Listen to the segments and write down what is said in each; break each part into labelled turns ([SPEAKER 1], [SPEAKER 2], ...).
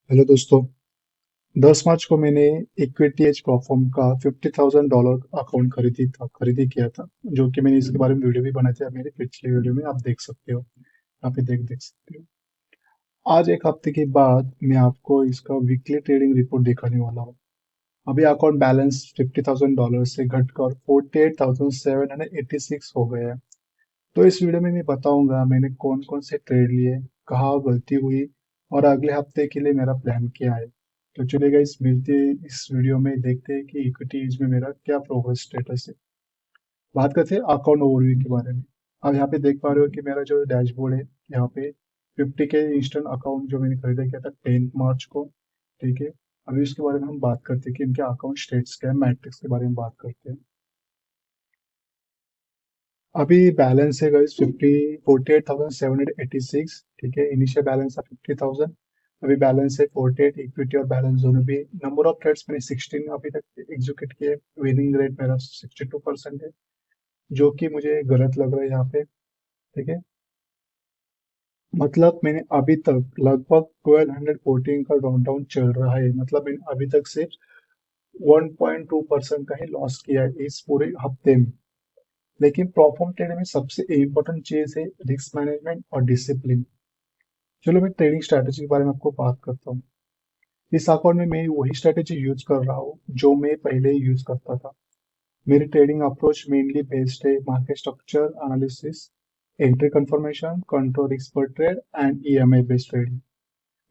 [SPEAKER 1] Hello दोस्तों। 10 मार्च को मैंने इक्विटी एज प्लेटफॉर्म का $50,000 अकाउंट खरीदी किया था, जो कि मैंने इसके बारे में वीडियो भी बनाई थी। आप मेरी पिछली वीडियो में आप देख सकते हो, यहाँ पे देख सकते हो। आज एक हफ्ते के बाद मैं आपको इसका वीकली ट्रेडिंग रिपोर्ट दिखाने वाला हूँ। अभी अकाउंट बैलेंस $50,000 से घटकर 48,786 हो गया है। तो इस वीडियो में मैं बताऊंगा मैंने कौन कौन से ट्रेड लिए, कहाँ गलती हुई और अगले हफ्ते के लिए मेरा प्लान क्या है। तो चलिए गाइस, मिलते हैं इस वीडियो में, देखते हैं कि इक्विटीज में मेरा क्या प्रोग्रेस स्टेटस है। बात करते हैं अकाउंट ओवरव्यू के बारे में। आप यहाँ पे देख पा रहे हो कि मेरा जो डैशबोर्ड है, यहाँ पे 50 के इंस्टेंट अकाउंट जो मैंने खरीदा किया था 10 मार्च को। ठीक है, अभी उसके बारे में हम बात करते हैं कि इनके अकाउंट स्टेट्स क्या है, मैट्रिक्स के बारे में बात करते हैं। अभी बैलेंस है गाइस 48,786। ठीक है, इनिशियल बैलेंस है 50,000। अभी बैलेंस है 48, इक्विटी और बैलेंस दोनों भी। नंबर ऑफ ट्रेड्स मैंने 16 अभी तक एग्जीक्यूट किए। विनिंग रेट मेरा 62% है, जो कि मुझे गलत लग रहा है यहाँ पे। ठीक है, मतलब मैंने अभी तक लगभग 1214 का डाउन चल रहा है, मतलब मैंने अभी तक सिर्फ 1.2% का ही लॉस किया है इस पूरे हफ्ते में। लेकिन प्रॉफिट ट्रेड में सबसे इम्पोर्टेंट चीज है रिस्क मैनेजमेंट और डिसिप्लिन। चलो मैं ट्रेडिंग स्ट्रैटेजी के बारे में आपको बात करता हूँ। इस अकाउंट में मैं वही स्ट्रैटेजी यूज कर रहा हूँ जो मैं पहले ही यूज करता था। मेरी ट्रेडिंग अप्रोच मेनली बेस्ड है market structure analysis, entry confirmation, control risk पर trade and EMI based trading.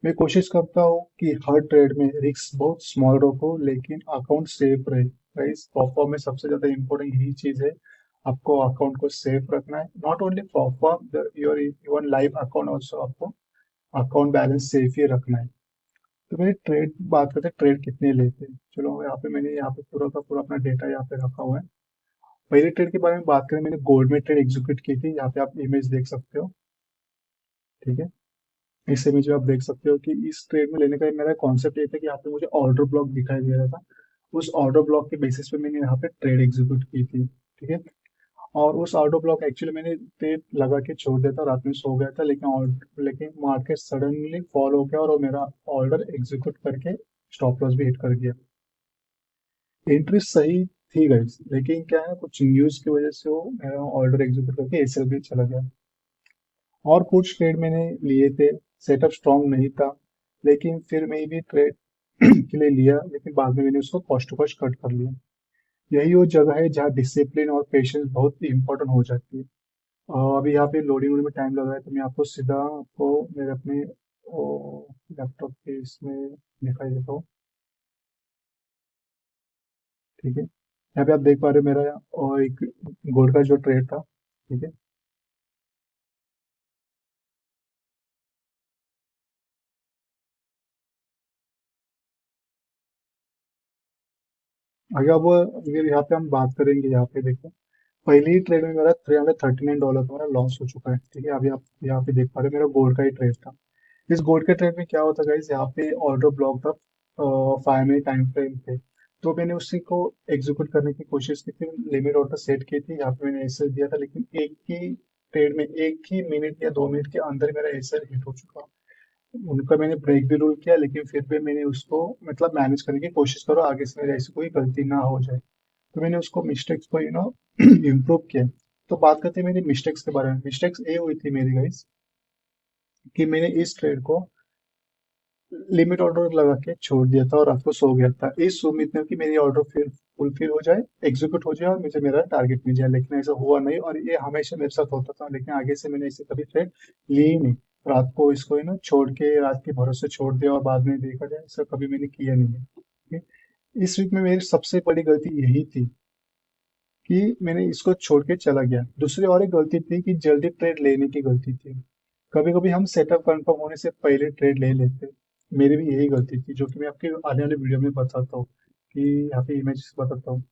[SPEAKER 1] मैं कोशिश करता हूँ कि हर ट्रेड में रिस्क बहुत स्मॉल रखो लेकिन अकाउंट सेफ रहे। गाइस, प्रॉपर में सबसे ज्यादा इम्पोर्टेंट यही चीज है, आपको अकाउंट को सेफ रखना है। Not only proper your even live account, also आपको अकाउंट बैलेंस सेफ ही रखना है। तो मेरे ट्रेड बात करते हैं, ट्रेड कितने लेते हैं। चलो यहाँ पे मैंने यहाँ पे पूरा का पूरा अपना डेटा यहाँ पे रखा हुआ है। पहले ट्रेड के बारे में बात करें, मैंने गोल्ड में ट्रेड एग्जीक्यूट की थी। यहाँ पे आप इमेज देख सकते हो। ठीक है, इस इमेज में आप देख सकते हो कि इस ट्रेड में लेने का मेरा कॉन्सेप्ट ये था कि यहाँ पे मुझे ऑर्डर ब्लॉक दिखाई दे रहा था। उस ऑर्डर ब्लॉक के बेसिस पे मैंने यहाँ पे ट्रेड एग्जीक्यूट की थी। ठीक है, और उस ऑर्डर ब्लॉक एक्चुअली मैंने टेप लगा के छोड़ दिया था, रात में सो गया था, लेकिन मार्केट सडनली फॉल हो गया और वो मेरा ऑर्डर एग्जीक्यूट करके स्टॉप लॉस भी हिट कर गया। एंट्री सही थी गाइस, लेकिन क्या है, कुछ न्यूज की वजह से वो मेरा ऑर्डर एग्जीक्यूट करके एसएल भी चला गया। और कुछ ट्रेड मैंने लिए थे, सेटअप स्ट्रांग नहीं था, लेकिन फिर मैं भी ट्रेड के लिए लिया, लेकिन बाद में मैंने उसको कॉस्ट टू कॉस्ट कट कर लिया। यही वो जगह है जहाँ डिसिप्लिन और पेशेंस बहुत इंपॉर्टेंट हो जाती है। अभी यहाँ पे लोडिंग होने में टाइम लग रहा है, तो मैं आपको सीधा आपको मेरे अपने लैपटॉप के इसमें दिखाई देता हूँ। ठीक है, यहाँ पे आप देख पा रहे हो मेरा एक गोल्ड का जो ट्रेड था। ठीक है, अगर अब अगर यहाँ पे हम बात करेंगे, यहाँ पे देखो, पहले ही ट्रेड में मेरा $339 का मेरा लॉस हो चुका है। ठीक है, अभी आप यहाँ पे देख पा रहे हो मेरा गोल्ड का ही ट्रेड था। इस गोल्ड के ट्रेड में क्या होता है, यहाँ पे ऑर्डर ब्लॉक था 5 मिनट टाइम फ्रेम पे। तो मैंने उसी को एग्जीक्यूट करने की कोशिश की थी, लिमिट ऑर्डर सेट की थी, यहाँ पे मैंने एसएल दिया था, लेकिन एक ही ट्रेड में एक ही मिनट या 2 मिनट के अंदर मेरा एसएल हिट हो चुका। उनका मैंने ब्रेक भी रूल किया, लेकिन फिर भी मैंने उसको मतलब मैनेज करने की कोशिश करो, आगे से मेरे ऐसी कोई गलती ना हो जाए। तो मैंने उसको मिस्टेक्स को इम्प्रूव किया। तो बात करते हैं मेरी मिस्टेक्स के बारे में। मिस्टेक्स ये हुई थी मेरी गाइस, कि मैंने इस ट्रेड को लिमिट ऑर्डर लगा के छोड़ दिया था और रात को सो गया था इस उम्मीद में कि मेरी ऑर्डर फिर फुलफिल हो जाए, एग्जीक्यूट हो जाए और मुझे मेरा टारगेट मिल जाए। लेकिन ऐसा हुआ नहीं, और ये हमेशा मेरे साथ होता था, लेकिन आगे से मैंने इसे कभी ट्रेड ली ही नहीं। रात को इसको छोड़ के रात के भरोसे छोड़ दिया और बाद में देखा जाए, ऐसा कभी मैंने किया नहीं है। ठीक है? इस वीक में मेरी सबसे बड़ी गलती यही थी कि मैंने इसको छोड़ के चला गया। दूसरी और एक गलती थी कि जल्दी ट्रेड लेने की गलती थी। कभी कभी हम सेटअप कंफर्म होने से पहले ट्रेड ले लेते। मेरी भी यही गलती थी, जो कि मैं आपके आने वाले वीडियो में बताता हूँ, कि यहाँ पे इमेज बताता हूँ।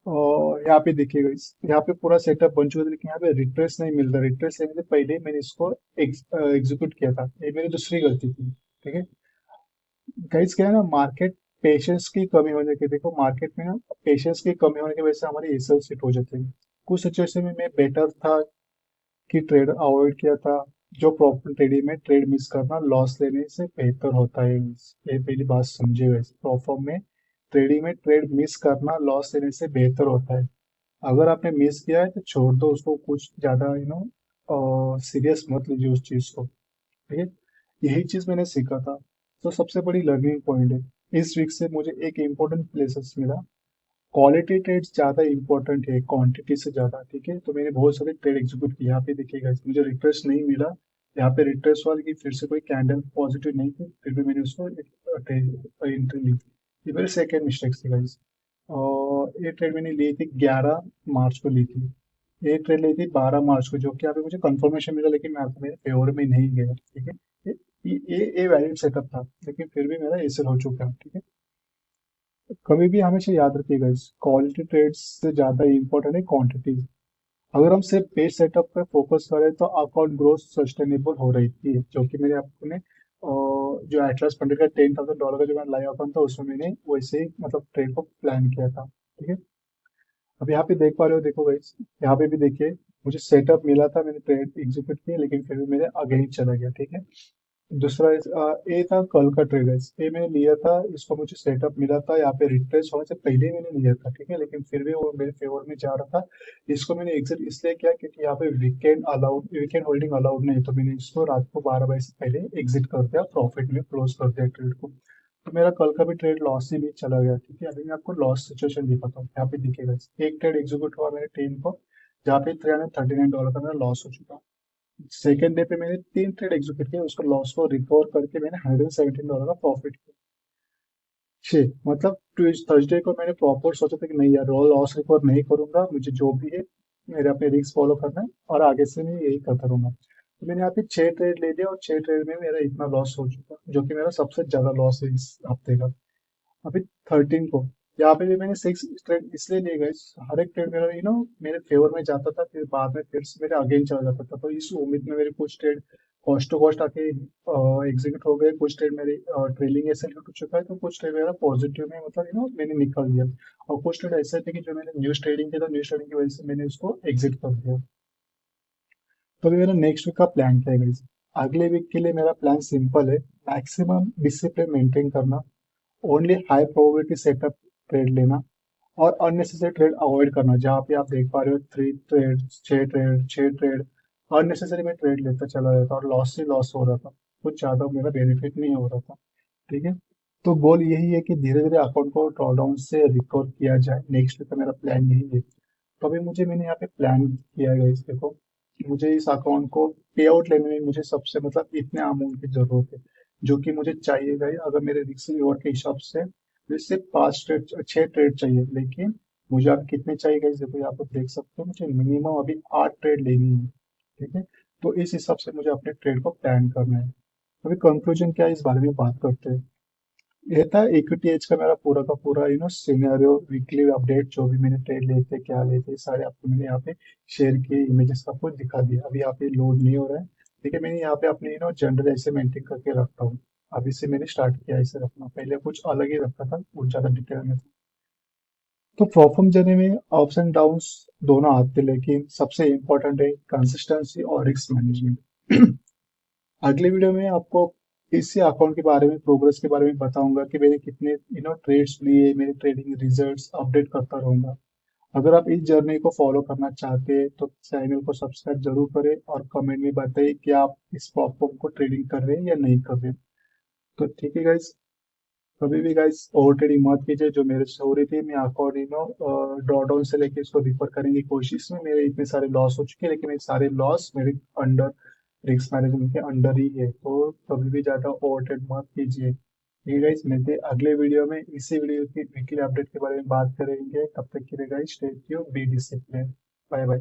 [SPEAKER 1] और यहाँ पे देखिएगा, यहाँ पे पूरा सेटअप बन चुका था, लेकिन यहाँ पे रिट्रेस नहीं मिल रहा। रिट्रेस लेने से पहले मैंने इसको एग्जीक्यूट किया था, ये मेरी दूसरी गलती थी। ठीक है गाइस, क्या है ना, मार्केट पेशेंस की कमी होने के, देखो मार्केट में ना पेशेंस की कमी होने की वजह से हमारे एसएल हिट हो जाते हैं। कुछ सिचुएशन में मैं बेटर था कि ट्रेड अवॉइड किया था, जो प्रॉफिट ट्रेडिंग में ट्रेड मिस करना लॉस लेने से बेहतर होता है। ये पहली बात समझे। वैसे प्रॉफिट में ट्रेडिंग में ट्रेड मिस करना लॉस लेने से बेहतर होता है। अगर आपने मिस किया है तो छोड़ दो उसको, कुछ ज्यादा सीरियस मत लीजिए उस चीज को। ठीक है, यही चीज मैंने सीखा था। तो सबसे बड़ी लर्निंग पॉइंट है, इस वीक से मुझे एक इम्पोर्टेंट प्लेसेस मिला। क्वालिटी ट्रेड ज्यादा इंपॉर्टेंट है क्वांटिटी से ज्यादा। ठीक है, तो मैंने बहुत सारे ट्रेड एग्जीक्यूट किए। यहाँ पे देखिएगा, मुझे रिट्रेस नहीं मिला। यहाँ पे रिट्रेस वाले की फिर से कोई कैंडल पॉजिटिव नहीं थी, फिर भी मैंने उसको एंट्री ली। ये मेरी सेकेंड मिस्टेक थी गाइस। और ये ट्रेड मैंने ली थी 11 मार्च को ली थी। ये ट्रेड ली थी 12 मार्च को, जो कि यहाँ पे मुझे कंफर्मेशन मिला, लेकिन मैं मेरे फेवर में नहीं गया। ठीक है, ये वैलिड सेटअप था, लेकिन फिर भी मेरा एसएल हो चुका है। ठीक है, कभी भी हमेशा याद रखिएगा, इस क्वालिटी ट्रेड्स से ज्यादा इंपॉर्टेंट है क्वांटिटी। अगर हम सिर्फ पेज सेटअप पे फोकस करें तो अकाउंट ग्रोथ सस्टेनेबल हो रही थी, जो कि मेरे आपने जो एटलस फंड का $10,000 का जो मैंने लाइव अकाउंट था, उसमें मैंने वैसे ही मतलब ट्रेड को प्लान किया था। ठीक है, अब यहाँ पे देख पा रहे हो, देखो गाइस, यहाँ पे भी देखिए, मुझे सेटअप मिला था, मैंने ट्रेड एग्जीक्यूट किया, लेकिन फिर भी मेरे अगेंस्ट चला गया। ठीक है, दूसरा ए था कल का ट्रेडर्स, ये मैंने लिया था, इसको मुझे सेटअप मिला था यहाँ पे रिट्रेस होने से पहले ही मैंने लिया था। ठीक है, लेकिन फिर भी वो मेरे फेवर में जा रहा था। इसको मैंने एग्जिट इसलिए किया क्योंकि यहाँ पे वीकेंड होल्डिंग अलाउड नहीं, तो मैंने इसको रात को 12 बजे से पहले एग्जिट कर दिया, प्रॉफिट में क्लोज कर दिया ट्रेड को। तो मेरा कल का भी ट्रेड लॉस ही में चला गया। ठीक है, अभी मैं आपको लॉस सिचुएशन दिखाता हूँ। यहाँ पे दिखेगा, एक ट्रेड एग्जीक्यूट हुआ मेरे 10 को, जहाँ पे $339 का मेरा लॉस हो चुका। सेकेंड डे पे मैंने 3 ट्रेड एग्जीक्यूट किया, उसको लॉस को रिकवर करके मैंने $117 का प्रॉफिट किया। छः मतलब थर्सडे को मैंने प्रॉपर सोचा था कि नहीं यार, लॉस रिकवर नहीं करूंगा, मुझे जो भी है मेरे अपने रिस्क फॉलो करना है, और आगे से मैं यही करता रहूंगा। तो मैंने यहाँ पे 6 ट्रेड ले लिया, और 6 ट्रेड में मेरा इतना लॉस हो चुका, जो कि मेरा सबसे ज्यादा लॉस है इस हफ्ते का। अभी 13 को यहाँ पे भी मैंने 6 ट्रेड इसलिए लिए गए, हर एक ट्रेड मेरा मेरे फेवर में जाता था, फिर बाद में फिर से मेरे अगेंस्ट चला जाता था। तो इस उम्मीद में मेरे कुछ ट्रेड कॉस्ट टू कॉस्ट आके एग्जीक्यूट हो गए, कुछ ट्रेड मेरे ट्रेलिंग एसेट हो चुका है, तो कुछ ट्रेड मेरा पॉजिटिव में मतलब मैंने निकाल दिया। और कुछ ट्रेड ऐसे थे कि जो मैंने न्यूज ट्रेडिंग किया था, न्यूज ट्रेडिंग की वजह से मैंने उसको एग्जिट कर दिया। तो अभी मेरा नेक्स्ट वीक का प्लान क्या है guys? अगले वीक के लिए मेरा प्लान सिंपल है, मैक्सिमम डिसिप्लिन मेंटेन करना, only high probability setup trade लेना, और अननेसेसरी ट्रेड अवॉइड करना। जहाँ पे आप देख पा रहे हो 3 ट्रेड, 6 ट्रेड अननेसेसरी में ट्रेड लेता चला जाता, और लॉस से लॉस हो रहा था, कुछ ज्यादा मेरा बेनिफिट नहीं हो रहा था। ठीक है, तो गोल यही है कि धीरे धीरे अकाउंट को ड्रॉडाउन से रिकवर किया जाए। नेक्स्ट वीक का मेरा प्लान यही है। तो अभी मैंने यहाँ पे प्लान किया है इस देखो, कि मुझे इस अकाउंट को पे आउट लेने में मुझे सबसे मतलब इतने अमाउंट की जरूरत है, जो कि मुझे चाहिए गई अगर मेरे रिस्क रिवॉर्ड के हिसाब से। तो इससे 5 ट्रेड 6 ट्रेड चाहिए, लेकिन मुझे अब कितने चाहिए guys? देखो यहाँ पर देख सकते हो, मुझे मिनिमम अभी 8 ट्रेड लेनी है। ठीक है, तो इस हिसाब से मुझे अपने ट्रेड को प्लान करना है। अभी कंक्लूजन क्या है, इस बारे में बात करते हैं। ये था इक्विटी एज का मेरा पूरा का पूरा सिनेरियो, वीकली अपडेट, जो भी मैंने ट्रेड लेते क्या लेते सारे आपको मैंने यहाँ पे शेयर किए, इमेजेस आपको दिखा दिया। अभी यहाँ पे लोड नहीं हो रहा है, ठीक है, मैंने यहाँ पे अपने जनरल ऐसे मेंटेन करके रखता हूँ। अभी से मैंने स्टार्ट किया ऐसे रखना, पहले कुछ अलग ही रखा था, कुछ ज्यादा डिटेल में था। तो परफॉर्म जर्नी में अप्स एंड डाउन्स दोनों आते हैं, लेकिन सबसे इम्पोर्टेंट है कंसिस्टेंसी और रिस्क मैनेजमेंट। अगले वीडियो में आपको इसी अकाउंट के बारे में, प्रोग्रेस के बारे में बताऊंगा कि मैंने कितने ट्रेड्स लिए, मेरे ट्रेडिंग रिजल्ट्स अपडेट करता रहूंगा। अगर आप इस जर्नी को फॉलो करना चाहते हैं तो चैनल को सब्सक्राइब जरूर करें, और कमेंट में बताइए कि आप इस प्लेटफॉर्म को ट्रेडिंग कर रहे हैं या नहीं कर रहे हैं। तो ठीक है गाइस, कभी भी गाइस ओवर ट्रेडिंग मत कीजिए। जो मेरे से हो रही थी, मैं अकाउंट ड्रॉ डाउन से लेके इसको रिफर करने की कोशिश में मेरे इतने सारे लॉस हो चुके हैं, लेकिन ये सारे लॉस मेरे अंडर रिस्क मैनेजमेंट के अंडर ही है। तो कभी भी ज्यादा ओवर ट्रेड मत कीजिए। ठीक है गाइस, मिलते हैं अगले वीडियो में, इसी वीडियो की वीकली अपडेट के बारे में बात करेंगे। तब तक के लिए guys stay tuned, be discipline, bye bye.